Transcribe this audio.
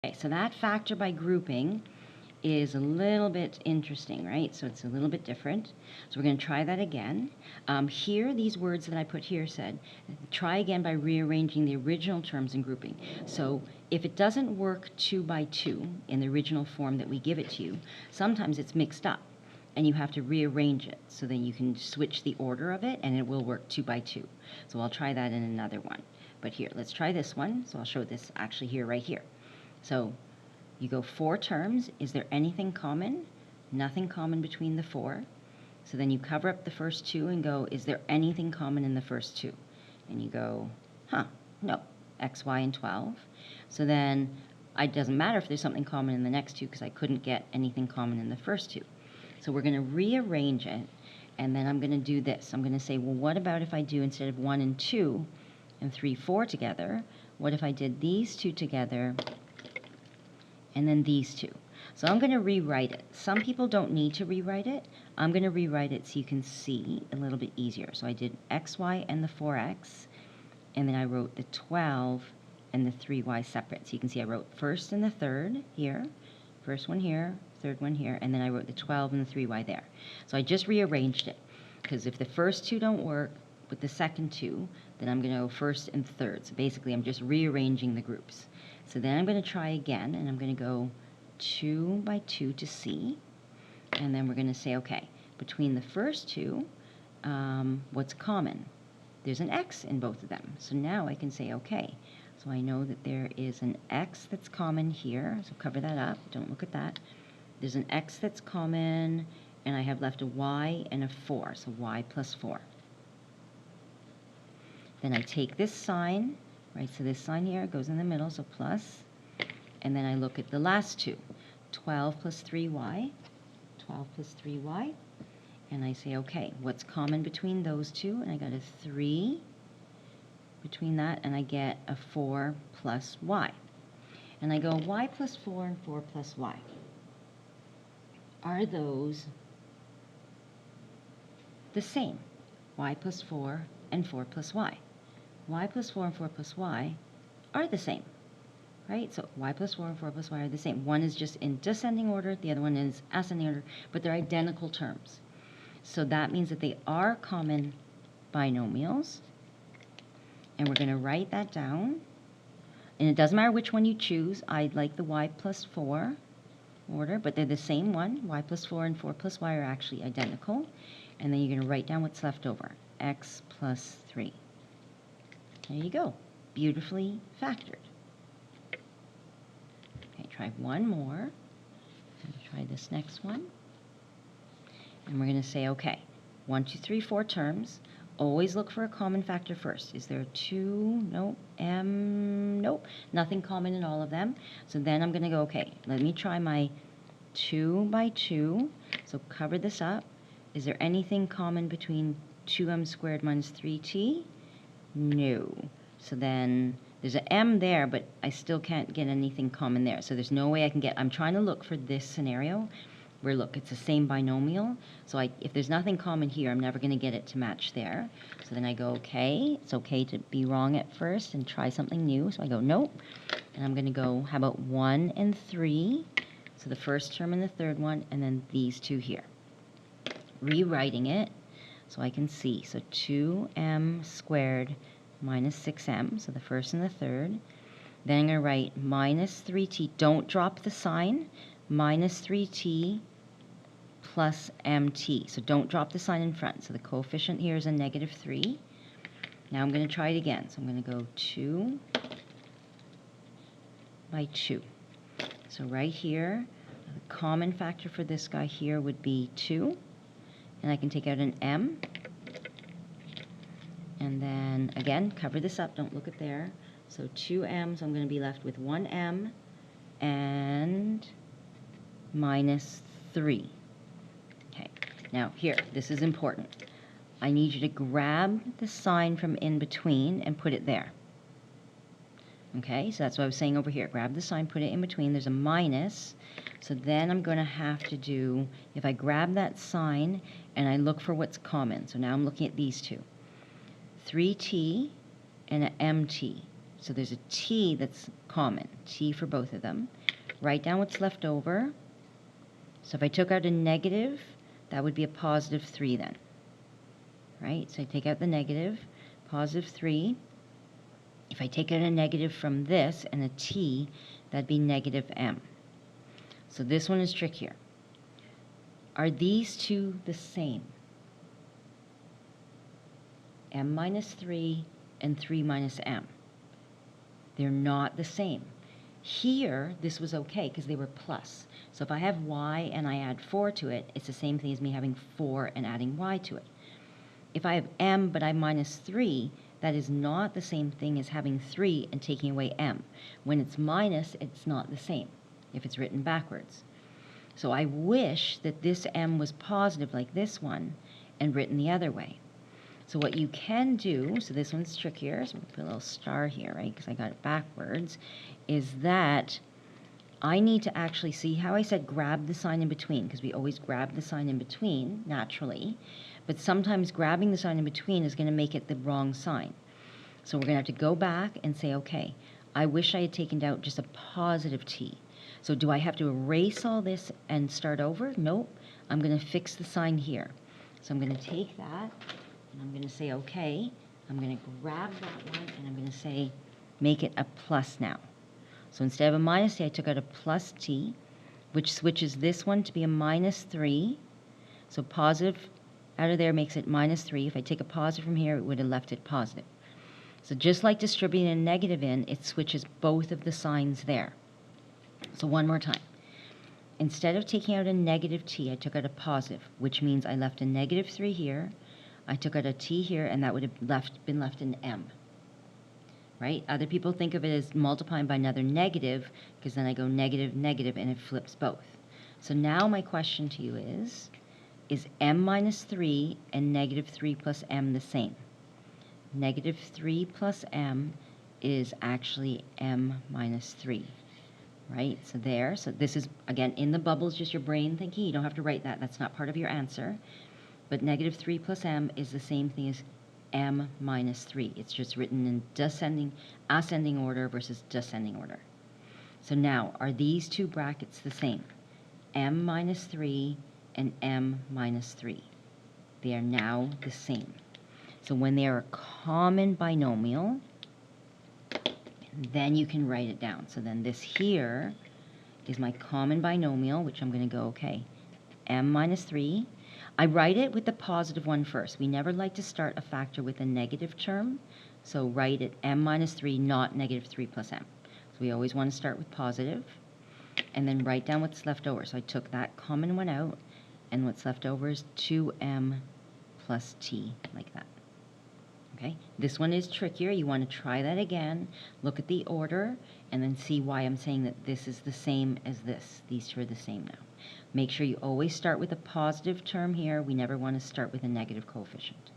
Okay, so that factor by grouping is a little bit interesting, right? So it's a little bit different. So we're going to try that again. Here, these words that I put here said, try again by rearranging the original terms and grouping. So if it doesn't work 2 by 2 in the original form that we give it to you, sometimes it's mixed up and you have to rearrange it. So then you can switch the order of it and it will work 2 by 2. So I'll try that in another one. But here, let's try this one. So I'll show this actually here, right here. So you go 4 terms. Is there anything common? Nothing common between the 4. So then you cover up the first 2 and go, is there anything common in the first 2? And you go, no, x, y, and 12. So then it doesn't matter if there's something common in the next 2 because I couldn't get anything common in the first 2. So we're going to rearrange it, and then I'm going to do this. I'm going to say, well, what about if I do, instead of 1 and 2 and 3, 4 together, what if I did these 2 together and then these 2? So I'm going to rewrite it. Some people don't need to rewrite it. I'm going to rewrite it so you can see a little bit easier. So I did xy and the 4x, and then I wrote the 12 and the 3y separate. So you can see I wrote first and the third here, first one here, third one here, and then I wrote the 12 and the 3y there. So I just rearranged it, because if the first 2 don't work with the second 2, then I'm going to go first and third. So basically I'm just rearranging the groups. So then I'm going to try again, and I'm going to go 2 by 2 to C, and then we're going to say, okay, between the first 2, what's common? There's an x in both of them. So now I can say, okay, so I know that there is an x that's common here, so cover that up, don't look at that. There's an x that's common, and I have left a y and a 4, so y plus 4. Then I take this sign, right, so this sign here goes in the middle, so plus, and then I look at the last 2, 12 plus 3y, 12 plus 3y, and I say, okay, what's common between those 2? And I got a 3 between that, and I get a 4 plus y. And I go y plus 4 and 4 plus y. Are those the same? Y plus 4 and 4 plus y. Y plus 4 and 4 plus y are the same, right? So y plus 4 and 4 plus y are the same. One is just in descending order, the other one is ascending order, but they're identical terms. So that means that they are common binomials, and we're going to write that down. And it doesn't matter which one you choose. I like the y plus 4 order, but they're the same one. Y plus 4 and 4 plus y are actually identical. And then you're going to write down what's left over, x plus 3. There you go, beautifully factored. Okay, try one more. Try this next one. And we're going to say, okay, 1, 2, 3, 4 terms. Always look for a common factor first. Is there 2? Nope. Nope. Nothing common in all of them. So then I'm going to go, okay, let me try my 2 by 2. So cover this up. Is there anything common between 2m squared minus 3t? No. So then there's an m there, but I still can't get anything common there. So there's no way I can get, I'm trying to look for this scenario where, look, it's the same binomial. So if there's nothing common here, I'm never going to get it to match there. So then I go, okay, it's okay to be wrong at first and try something new. So I go, nope. And I'm going to go, how about 1 and 3? So the first term and the third one, and then these 2 here. Rewriting it so I can see. So 2m squared minus 6m, so the first and the third. Then I'm going to write minus 3t. Don't drop the sign. Minus 3t plus mt. So don't drop the sign in front. So the coefficient here is a negative 3. Now I'm going to try it again. So I'm going to go 2 by 2. So right here, the common factor for this guy here would be 2. And I can take out an m. And then, again, cover this up. Don't look at there. So 2m, so I'm going to be left with 1m and minus 3. Okay, now here, this is important. I need you to grab the sign from in between and put it there. Okay, so that's what I was saying over here. Grab the sign, put it in between. There's a minus. So then I'm going to have to do, if I grab that sign and I look for what's common. So now I'm looking at these 2. 3t and an mt. So there's a t that's common, t for both of them. Write down what's left over. So if I took out a negative, that would be a positive 3 then. Right? So I take out the negative, positive 3. If I take out a negative from this and a t, that'd be negative m. So this one is trickier. Are these two the same? M minus 3 and 3 minus m. They're not the same. Here, this was okay because they were plus. So if I have y and I add 4 to it, it's the same thing as me having 4 and adding y to it. If I have m but I minus 3, that is not the same thing as having 3 and taking away m. When it's minus, it's not the same if it's written backwards. So I wish that this m was positive like this one and written the other way. So what you can do, so this one's trickier, so I'm going to put a little star here, right, because I got it backwards, is that I need to actually see how I said grab the sign in between, because we always grab the sign in between, naturally, but sometimes grabbing the sign in between is going to make it the wrong sign. So we're going to have to go back and say, okay, I wish I had taken out just a positive t. So do I have to erase all this and start over? Nope. I'm going to fix the sign here. So I'm going to take that, and I'm going to say, okay, I'm going to grab that one, and I'm going to say, make it a plus now. So instead of a minus t, I took out a plus t, which switches this one to be a minus 3. So positive out of there makes it minus 3. If I take a positive from here, it would have left it positive. So just like distributing a negative in, it switches both of the signs there. So one more time. Instead of taking out a negative t, I took out a positive, which means I left a negative 3 here. I took out a t here, and that would have been left in m. Right? Other people think of it as multiplying by another negative, because then I go negative, negative, and it flips both. So now my question to you is m minus 3 and negative 3 plus m the same? Negative 3 plus m is actually m minus 3. Right? So there. So this is, again, in the bubbles, just your brain thinking. You don't have to write that. That's not part of your answer. But negative 3 plus m is the same thing as m minus 3. It's just written in ascending order versus descending order. So now, are these two brackets the same? M minus 3 and m minus 3. They are now the same. So when they are a common binomial, then you can write it down. So then this here is my common binomial, which I'm going to go, okay, m minus 3. I write it with the positive one first. We never like to start a factor with a negative term, so write it m minus 3, not negative 3 plus m. So we always want to start with positive, and then write down what's left over. So I took that common one out, and what's left over is 2m plus t, like that. Okay, this one is trickier. You want to try that again, look at the order, and then see why I'm saying that this is the same as this. These two are the same now. Make sure you always start with a positive term here. We never want to start with a negative coefficient.